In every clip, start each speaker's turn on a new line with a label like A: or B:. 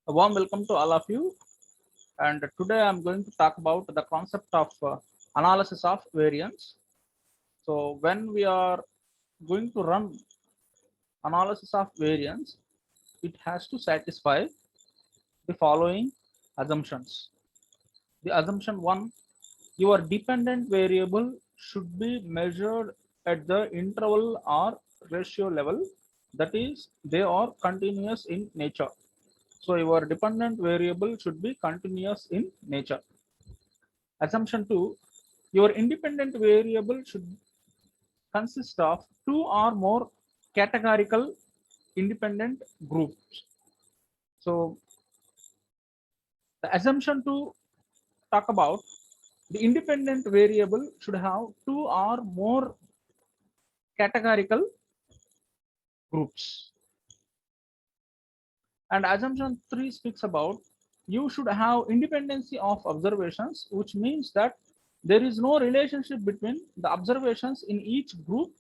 A: A warm welcome to all of you. And today I'm going to talk about the concept of analysis of variance. So when we are going to run analysis of variance, it has to satisfy the following assumptions. The assumption one, your dependent variable should be measured at the interval or ratio level. That is, they are continuous in nature. So your dependent variable should be continuous in nature. Assumption 2, your independent variable should consist of two or more categorical independent groups. So the assumption to talk about, the independent variable should have two or more categorical groups. And assumption 3 speaks about you should have independency of observations, which means that there is no relationship between the observations in each group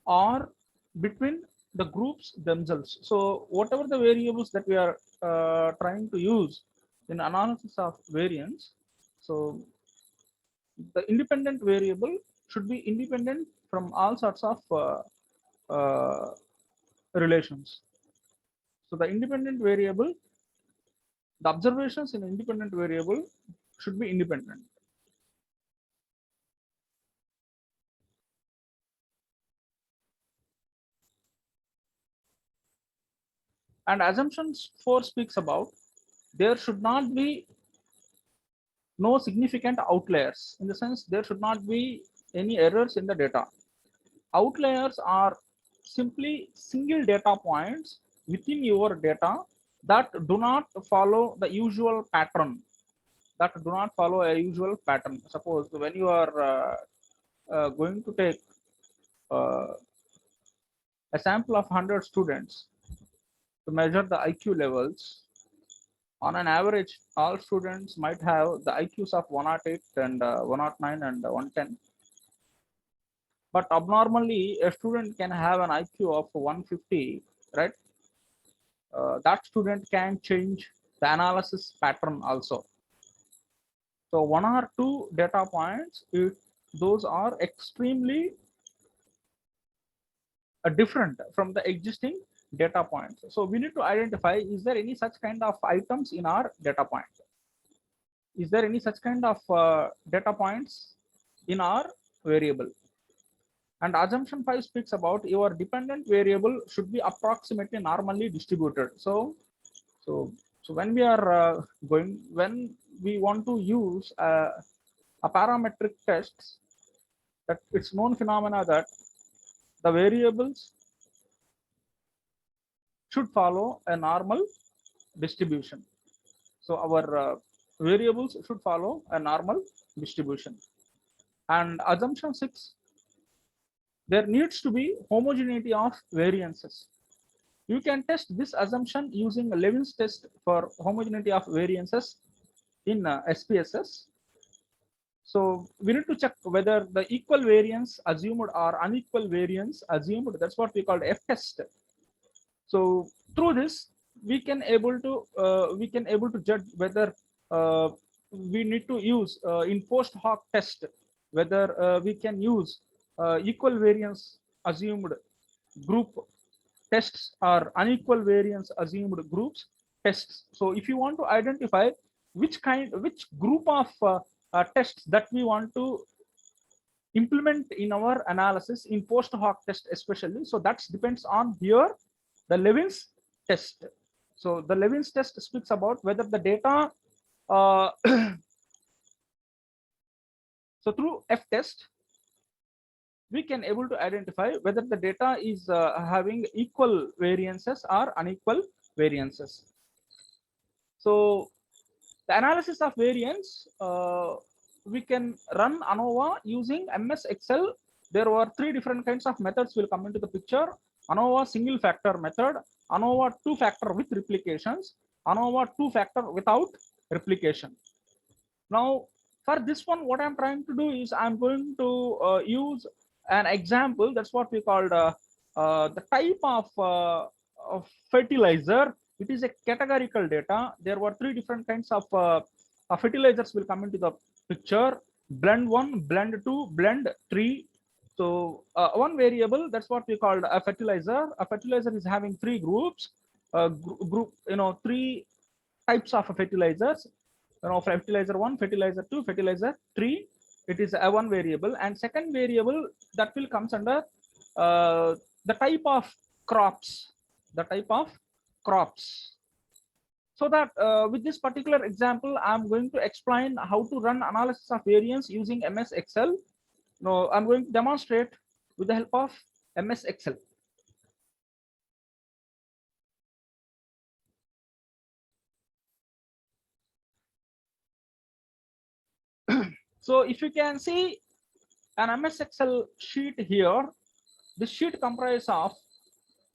A: or between the groups themselves. So whatever the variables that we are trying to use in analysis of variance, so the independent variable should be independent from all sorts of relations. So the independent variable, the observations in independent variable should be independent. And assumptions 4 speaks about there should not be no significant outliers, in the sense there should not be any errors in the data. Outliers are simply single data points within your data that do not follow the usual pattern. That do not follow a usual pattern. Suppose when you are going to take uh, a sample of 100 students to measure the IQ levels, on an average, all students might have the IQs of 108 and 109 and 110. But abnormally, a student can have an IQ of 150, right? That student can change the analysis pattern also. So one or two data points, if those are extremely different from the existing data points. So we need to identify, is there any such kind of items in our data point? Is there any such kind of data points in our variable? And assumption 5 speaks about your dependent variable should be approximately normally distributed. So when we are when we want to use a parametric test, that it's known phenomena that the variables should follow a normal distribution. So our variables should follow a normal distribution. And assumption 6, there needs to be homogeneity of variances. You can test this assumption using Levin's test for homogeneity of variances in SPSS. So we need to check whether the equal variance assumed or unequal variance assumed. That's what we call F test. So through this, we can able to judge whether we need to use in post hoc test whether we can use equal variance assumed group tests or unequal variance assumed groups tests. So if you want to identify which group of tests that we want to implement in our analysis in post hoc test especially, so that depends on here the Levin's test. So the Levin's test speaks about whether the data uh, so through F test we can able to identify whether the data is having equal variances or unequal variances. So the analysis of variance, we can run ANOVA using MS Excel. There were three different kinds of methods will come into the picture. ANOVA single factor method, ANOVA two factor with replications, ANOVA two factor without replication. Now for this one, what I'm trying to do is I'm going to use an example. That's what we called the type of fertilizer It is a categorical data. There were three different kinds of fertilizers will come into the picture: blend 1, blend 2, blend 3. So one variable, that's what we called a fertilizer. A fertilizer is having three groups, three types of fertilizers. Fertilizer 1, fertilizer 2, fertilizer 3. It is a one variable. And second variable that will comes under the type of crops. The type of crops. So that with this particular example, I'm going to explain how to run analysis of variance using MS Excel. Now, I'm going to demonstrate with the help of MS Excel. So if you can see an MS Excel sheet here, this sheet comprises of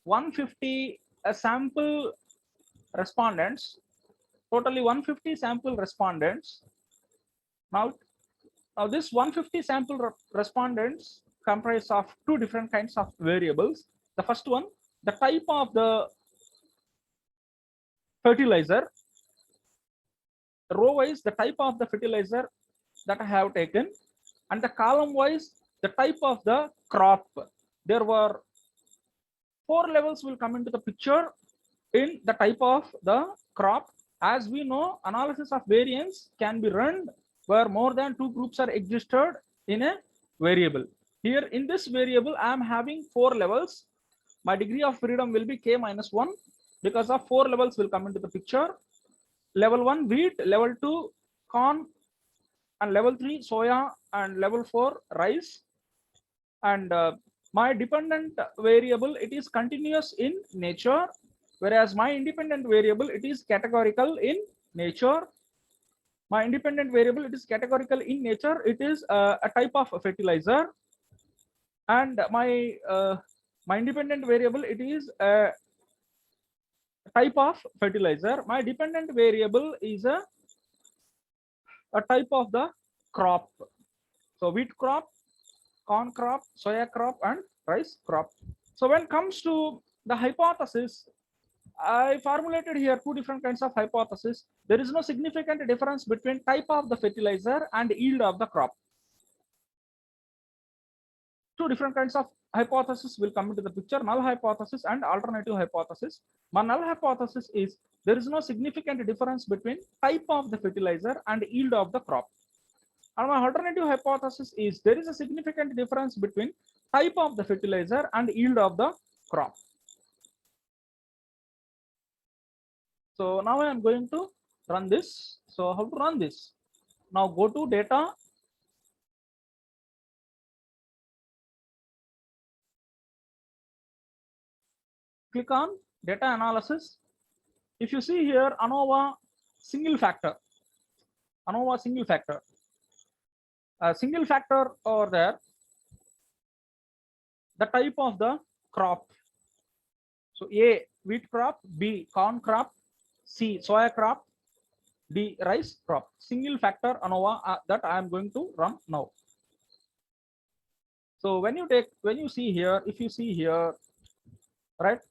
A: 150 sample respondents, totally 150 sample respondents. Now this 150 sample respondents comprise of two different kinds of variables. The first one, the type of the fertilizer, row wise the type of the fertilizer that I have taken, and the column wise the type of the crop. There were 4 levels will come into the picture in the type of the crop. As we know, analysis of variance can be run where more than 2 groups are existed in a variable. Here in this variable, I am having 4 levels. My degree of freedom will be k minus 1 because of 4 levels will come into the picture. Level 1 wheat, level 2 corn, and level 3 soya, and level 4 rice. And my dependent variable, it is continuous in nature, whereas my independent variable, it is categorical in nature. My independent variable, it is categorical in nature. It is a type of fertilizer, and my independent variable, it is a type of fertilizer. My dependent variable is a type of the crop. So wheat crop, corn crop, soya crop, and rice crop. So when it comes to the hypothesis, I formulated here 2 different kinds of hypothesis. There is no significant difference between type of the fertilizer and yield of the crop. 2 different kinds of hypothesis will come into the picture: null hypothesis and alternative hypothesis. My null hypothesis is there is no significant difference between type of the fertilizer and yield of the crop. And my alternative hypothesis is there is a significant difference between type of the fertilizer and yield of the crop. So now I am going to run this. So how to run this? Now go to data. Click on data analysis. If you see here, ANOVA single factor. ANOVA single factor. A single factor over there. The type of the crop. So A, wheat crop, B, corn crop, C, soya crop, D, rice crop. Single factor ANOVA that I am going to run now. So when you see here, if you see here, right?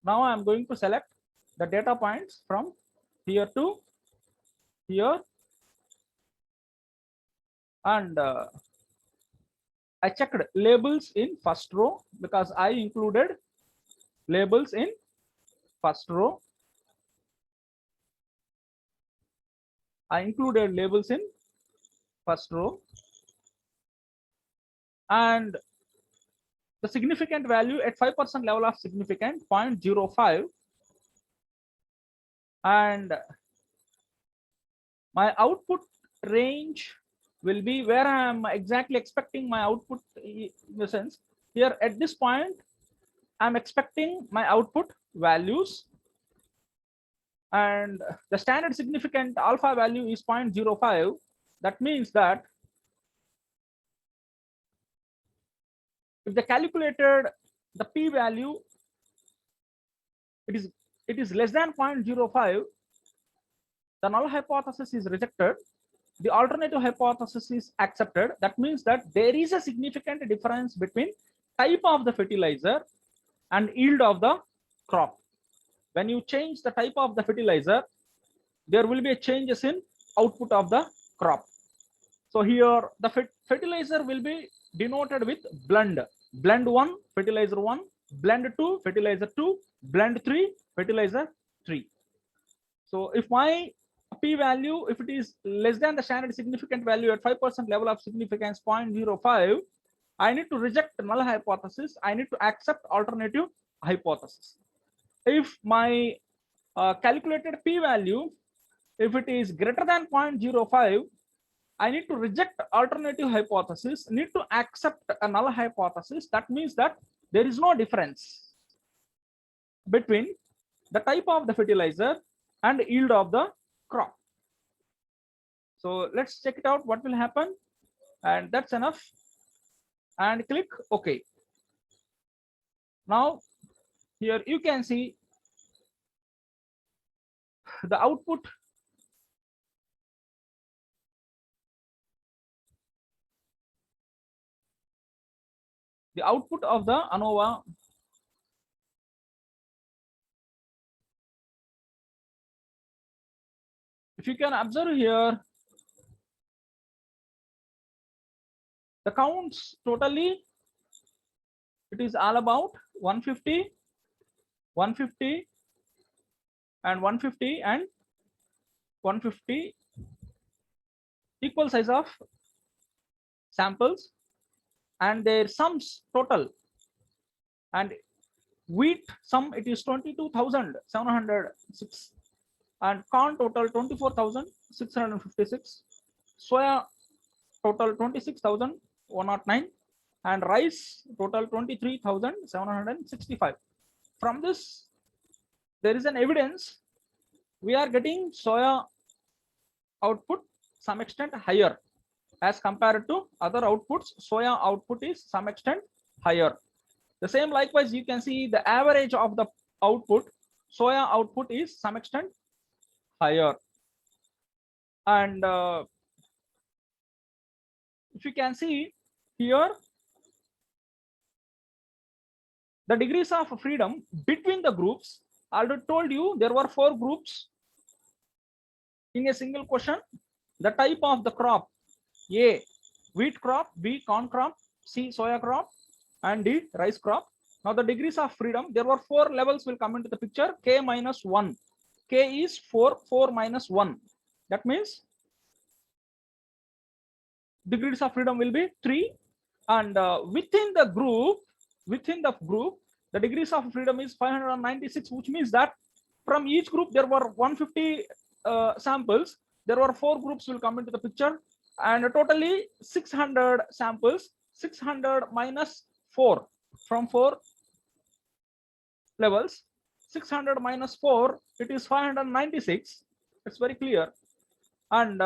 A: Now I am going to select the data points from here to here, and I checked labels in first row because I included labels in first row. I included labels in first row, and the significant value at 5% level of significant 0.05, and my output range will be where I am exactly expecting my output. In the sense here at this point I'm expecting my output values, and the standard significant alpha value is 0.05. That means that if they calculated the p value, it is less than 0.05, the null hypothesis is rejected, the alternative hypothesis is accepted. That means that there is a significant difference between type of the fertilizer and yield of the crop. When you change the type of the fertilizer, there will be a changes in output of the crop. So here the fertilizer will be denoted with blend. Blend 1, fertilizer 1, blend 2, fertilizer 2, blend 3, fertilizer 3. So if my p value, if it is less than the standard significant value at 5% level of significance 0.05, I need to reject null hypothesis. I need to accept alternative hypothesis. If my calculated p value, if it is greater than 0.05, I need to reject alternative hypothesis, need to accept a null hypothesis. That means that there is no difference between the type of the fertilizer and yield of the crop. So let's check it out what will happen, and that's enough, and click OK. Now here you can see the output. The output of the ANOVA if you can observe here, the counts totally, it is all about 150, 150, and 150 and 150, equal size of samples, and their sums total. And wheat sum, it is 22,706, and corn total 24,656, soya total 26,109, and rice total 23,765. From this, there is an evidence we are getting soya output some extent higher as compared to other outputs. Soya output is some extent higher. The same likewise, you can see the average of the output, soya output is some extent higher. And if you can see here, the degrees of freedom between the groups, I already told you there were 4 groups in a single question. The type of the crop: A, wheat crop; B, corn crop; C, soya crop; and D, rice crop. Now the degrees of freedom, there were 4 levels will come into the picture. K minus 1. K is 4, 4 minus 1. That means degrees of freedom will be 3. And within the group, the degrees of freedom is 596, which means that from each group there were 150 samples. There were 4 groups will come into the picture, and totally 600 samples. 600 minus 4, from 4 levels, 600 minus 4, it is 596. It's very clear. And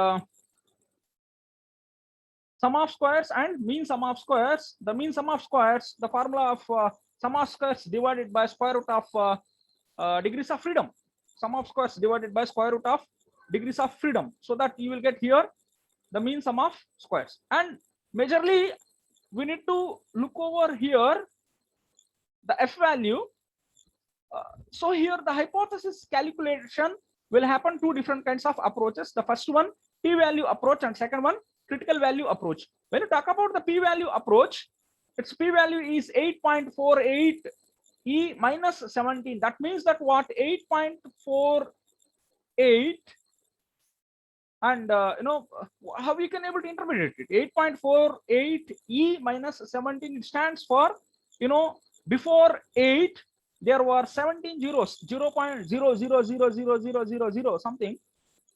A: sum of squares and mean sum of squares. The mean sum of squares, the formula of sum of squares divided by square root of degrees of freedom. Sum of squares divided by square root of degrees of freedom, so that you will get here the mean sum of squares. And majorly we need to look over here the f value. So here the hypothesis calculation will happen 2 different kinds of approaches. The first one, p value approach, and second one, critical value approach. When you talk about the p value approach, its p value is 8.48 e minus 17. That means that what, 8.48, and how we can able to interpret it. 8.48 e minus 17, it stands for, before 8 there were 17 zeros, 0.000000 something,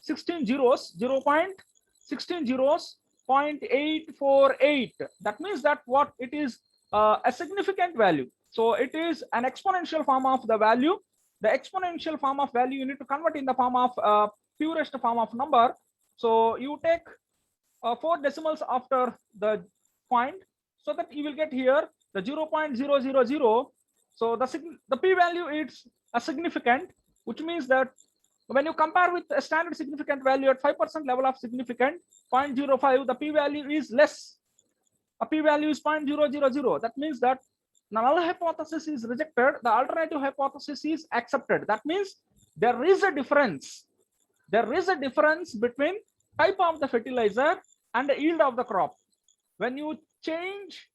A: 16 zeros, 0.16 zeros, 0.848. That means that what, it is a significant value. So it is an exponential form of the value. The exponential form of value you need to convert in the form of purest form of number. So you take 4 decimals after the point, so that you will get here the 0.000. So the p value is a significant, which means that when you compare with a standard significant value at 5% level of significant 0.05, the p value is less. A p value is 0.000. That means that null hypothesis is rejected, the alternative hypothesis is accepted. That means there is a difference. There is a difference between type of the fertilizer and the yield of the crop. When you change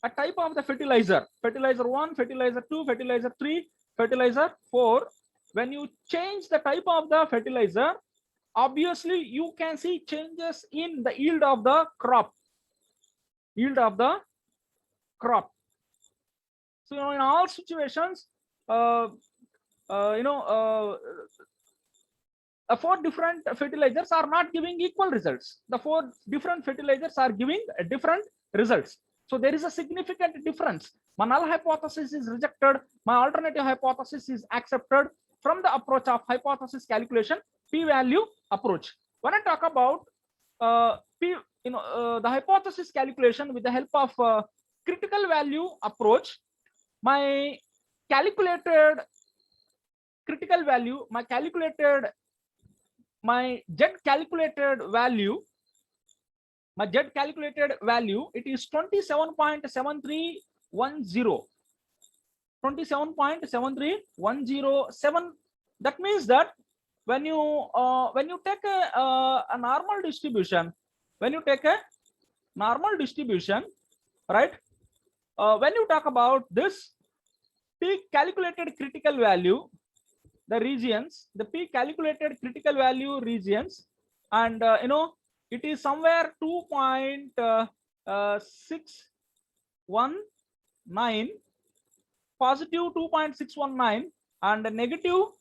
A: a type of the fertilizer, fertilizer 1, fertilizer 2, fertilizer 3, fertilizer 4, when you change the type of the fertilizer, obviously you can see changes in the yield of the crop. Yield of the crop. So in all situations, the 4 different fertilizers are not giving equal results. The 4 different fertilizers are giving different results. So there is a significant difference. My null hypothesis is rejected. My alternative hypothesis is accepted from the approach of hypothesis calculation, p-value approach. When I talk about the hypothesis calculation with the help of critical value approach, my calculated critical value, my Z calculated value, it is 27.7310. 27.73107. That means that when you take a normal distribution, right? When you talk about this peak calculated critical value, the regions, the peak calculated critical value regions, and it is somewhere 2.619, positive 2.619, and negative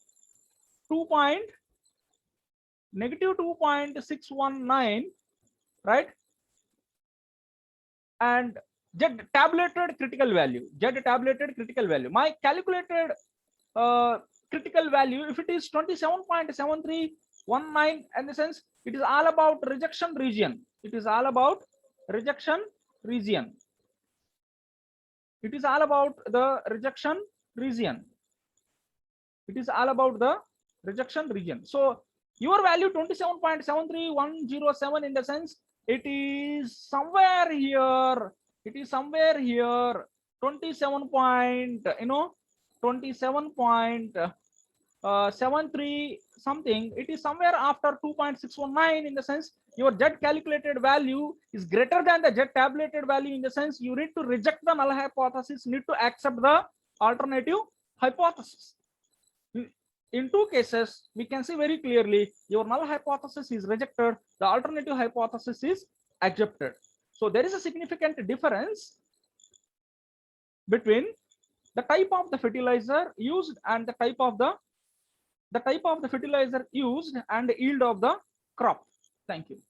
A: 2.619, right? And Z tabulated critical value, my calculated critical value, if it is 27.7319, in the sense it is all about rejection region. It is all about the rejection region. So your value 27.73107, in the sense it is somewhere here. 27.73 something. It is somewhere after 2.619, in the sense your Z calculated value is greater than the Z tabulated value, in the sense you need to reject the null hypothesis, need to accept the alternative hypothesis. In 2 cases, we can see very clearly your null hypothesis is rejected, the alternative hypothesis is accepted. So there is a significant difference between the type of the fertilizer used and the type of the fertilizer used and the yield of the crop. Thank you.